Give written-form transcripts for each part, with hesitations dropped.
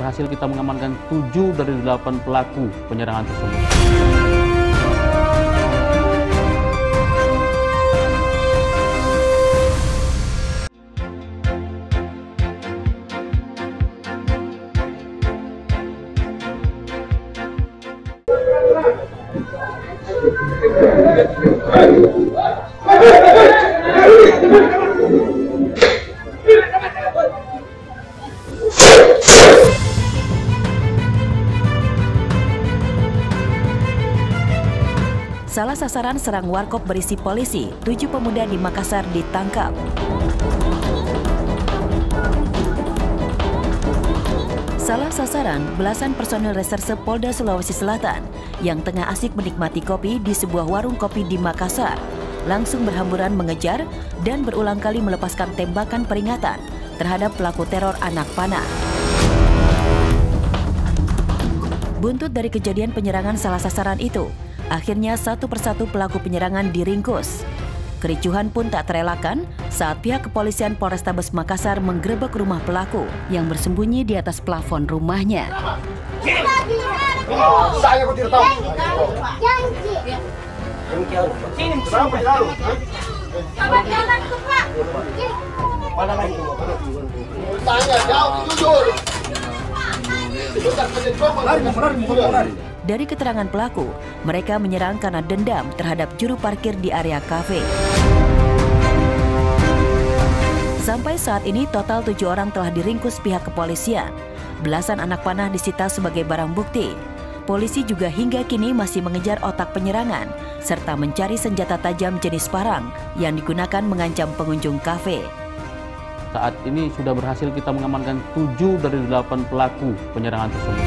berhasil kita mengamankan 7 dari 8 pelaku penyerangan tersebut. Salah sasaran serang warkop berisi polisi, 7 pemuda di Makassar ditangkap. Salah sasaran belasan personil reserse Polda Sulawesi Selatan yang tengah asik menikmati kopi di sebuah warung kopi di Makassar langsung berhamburan mengejar dan berulang kali melepaskan tembakan peringatan terhadap pelaku teror anak panah. Buntut dari kejadian penyerangan salah sasaran itu, akhirnya satu persatu pelaku penyerangan diringkus. Kericuhan pun tak terelakkan saat pihak kepolisian Polrestabes Makassar menggerebek rumah pelaku yang bersembunyi di atas plafon rumahnya. Saya tidak tahu. Tanya jauh jujur. Dari keterangan pelaku, mereka menyerang karena dendam terhadap juru parkir di area kafe. Sampai saat ini total 7 orang telah diringkus pihak kepolisian. Belasan anak panah disita sebagai barang bukti. Polisi juga hingga kini masih mengejar otak penyerangan, serta mencari senjata tajam jenis parang yang digunakan mengancam pengunjung kafe. Saat ini sudah berhasil kita mengamankan 7 dari 8 pelaku penyerangan tersebut.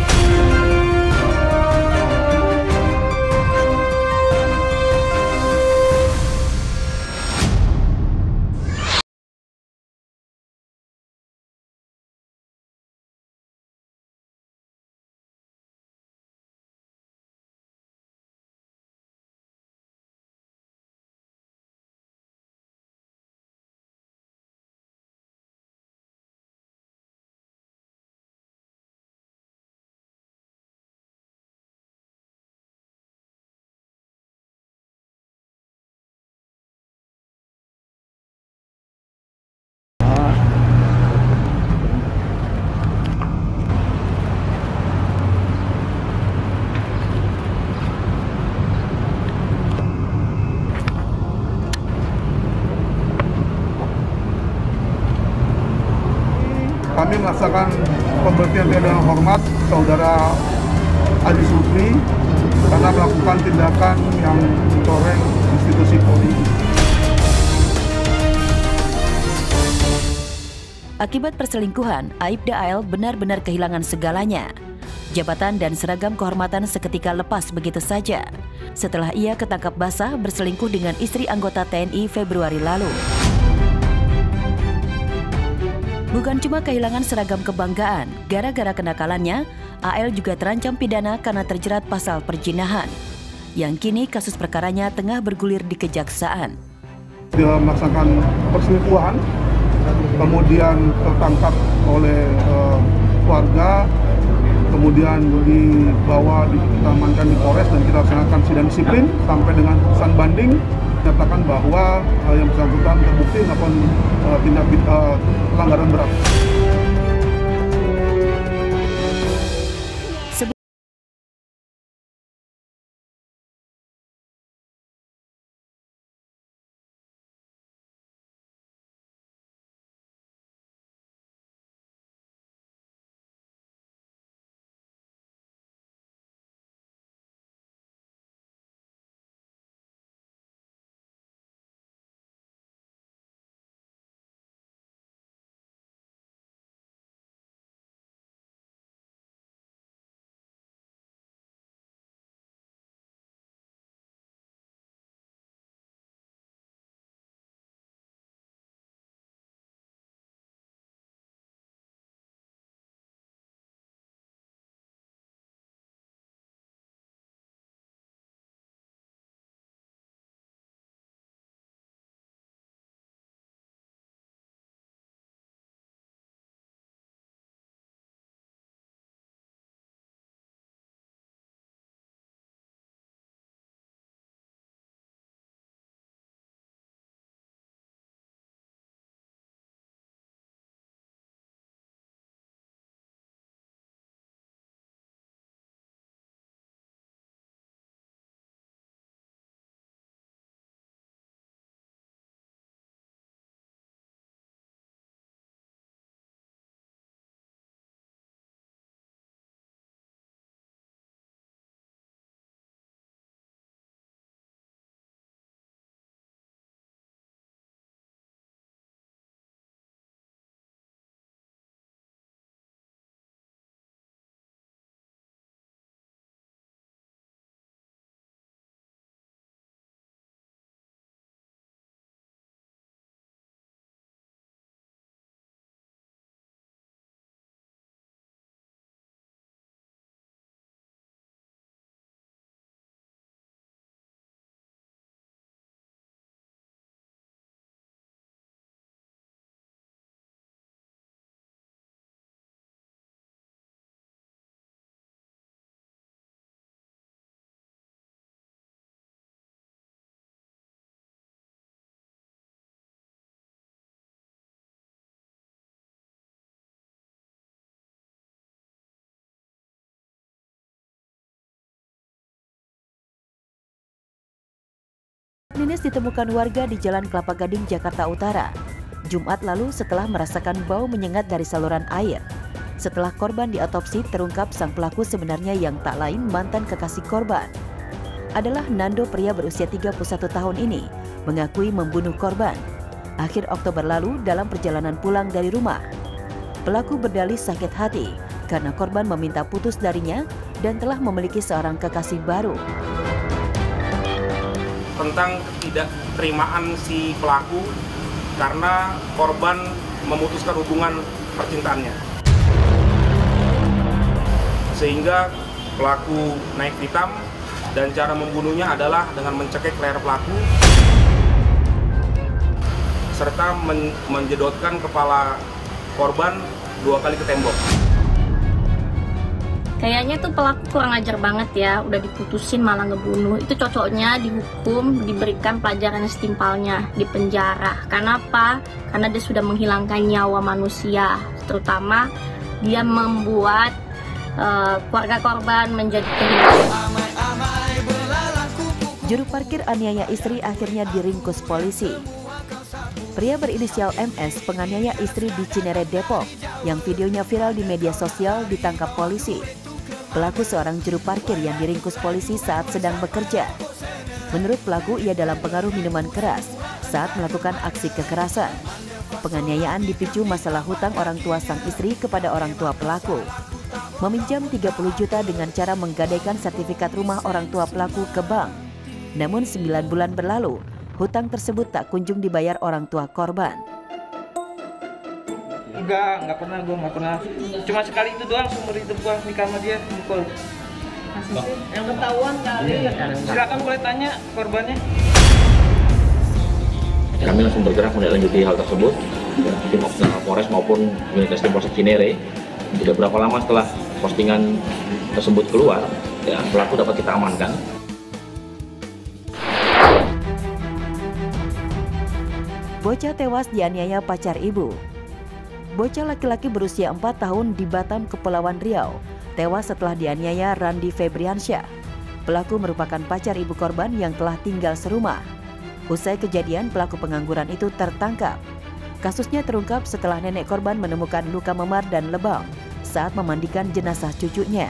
Kami melaksanakan pemberhentian dengan hormat saudara Aziz Lutfi karena melakukan tindakan yang mencoreng institusi Polri. Akibat perselingkuhan, Aibda AL benar-benar kehilangan segalanya. Jabatan dan seragam kehormatan seketika lepas begitu saja setelah ia ketangkap basah berselingkuh dengan istri anggota TNI Februari lalu. Bukan cuma kehilangan seragam kebanggaan, gara-gara kenakalannya, AL juga terancam pidana karena terjerat pasal perzinahan. Yang kini kasus perkaranya tengah bergulir di kejaksaan. Dia melaksanakan perselingkuhan, kemudian tertangkap oleh warga, kemudian dibawa diamankan di Polres dan kita laksanakan sidang disiplin sampai dengan putusan banding. Menyatakan bahwa yang bersangkutan terbukti melakukan tindak pelanggaran berat. klinis ditemukan warga di Jalan Kelapa Gading, Jakarta Utara, Jumat lalu setelah merasakan bau menyengat dari saluran air. Setelah korban diotopsi, terungkap sang pelaku sebenarnya yang tak lain mantan kekasih korban. Adalah Nando, pria berusia 31 tahun ini, mengakui membunuh korban. Akhir Oktober lalu dalam perjalanan pulang dari rumah, pelaku berdalih sakit hati karena korban meminta putus darinya dan telah memiliki seorang kekasih baru. Tentang ketidakterimaan si pelaku karena korban memutuskan hubungan percintaannya, sehingga pelaku naik pitam dan cara membunuhnya adalah dengan mencekik leher pelaku serta menjedotkan kepala korban 2 kali ke tembok. Kayaknya tuh pelaku kurang ajar banget ya, udah diputusin malah ngebunuh. Itu cocoknya dihukum, diberikan pelajaran setimpalnya, di penjara. Karena apa? Karena dia sudah menghilangkan nyawa manusia, terutama dia membuat keluarga korban menjadi kehilangan. Juru parkir aniaya istri akhirnya diringkus polisi. Pria berinisial MS penganiaya istri di Cinere, Depok, yang videonya viral di media sosial, ditangkap polisi. Pelaku seorang juru parkir yang diringkus polisi saat sedang bekerja. Menurut pelaku, ia dalam pengaruh minuman keras saat melakukan aksi kekerasan. Penganiayaan dipicu masalah hutang orang tua sang istri kepada orang tua pelaku. Meminjam 30 juta dengan cara menggadaikan sertifikat rumah orang tua pelaku ke bank. Namun 9 bulan berlalu, hutang tersebut tak kunjung dibayar orang tua korban. Enggak pernah, gue nggak pernah. Cuma sekali itu doang seumur hidup gue nikah sama dia, mukul. Yang ketahuan kali. Silakan boleh tanya korbannya. Kami langsung bergerak menindaklanjuti hal tersebut. Tim Polres maupun unit Reskrim Polsek Cinere. Tidak berapa lama setelah postingan tersebut keluar, ya, pelaku dapat kita amankan. Bocah tewas dianiaya pacar ibu. Bocah laki-laki berusia 4 tahun di Batam, Kepulauan Riau, tewas setelah dianiaya Randi Febriansyah. Pelaku merupakan pacar ibu korban yang telah tinggal serumah. Usai kejadian, pelaku pengangguran itu tertangkap. Kasusnya terungkap setelah nenek korban menemukan luka memar dan lebam saat memandikan jenazah cucunya.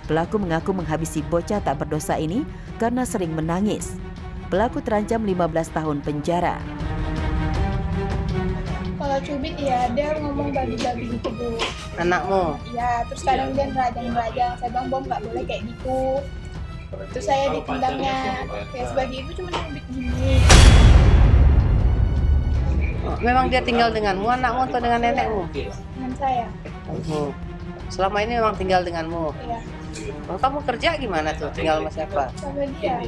Pelaku mengaku menghabisi bocah tak berdosa ini karena sering menangis. Pelaku terancam 15 tahun penjara. Kalau cubit ya dia ngomong babi-babi gitu, Bu. Anakmu? Iya, terus kadang dia nerajang-nerajang. Saya bilang, Bom nggak boleh kayak gitu. Terus saya ditendangnya. Kayak sebagai ibu cuma cubit gini. Oh, memang dia tinggal denganmu, anakmu atau dengan nenekmu? Dengan saya. Oh. Selama ini memang tinggal denganmu? Iya. Oh, kamu kerja gimana tuh? Tinggal sama siapa? Sama dia.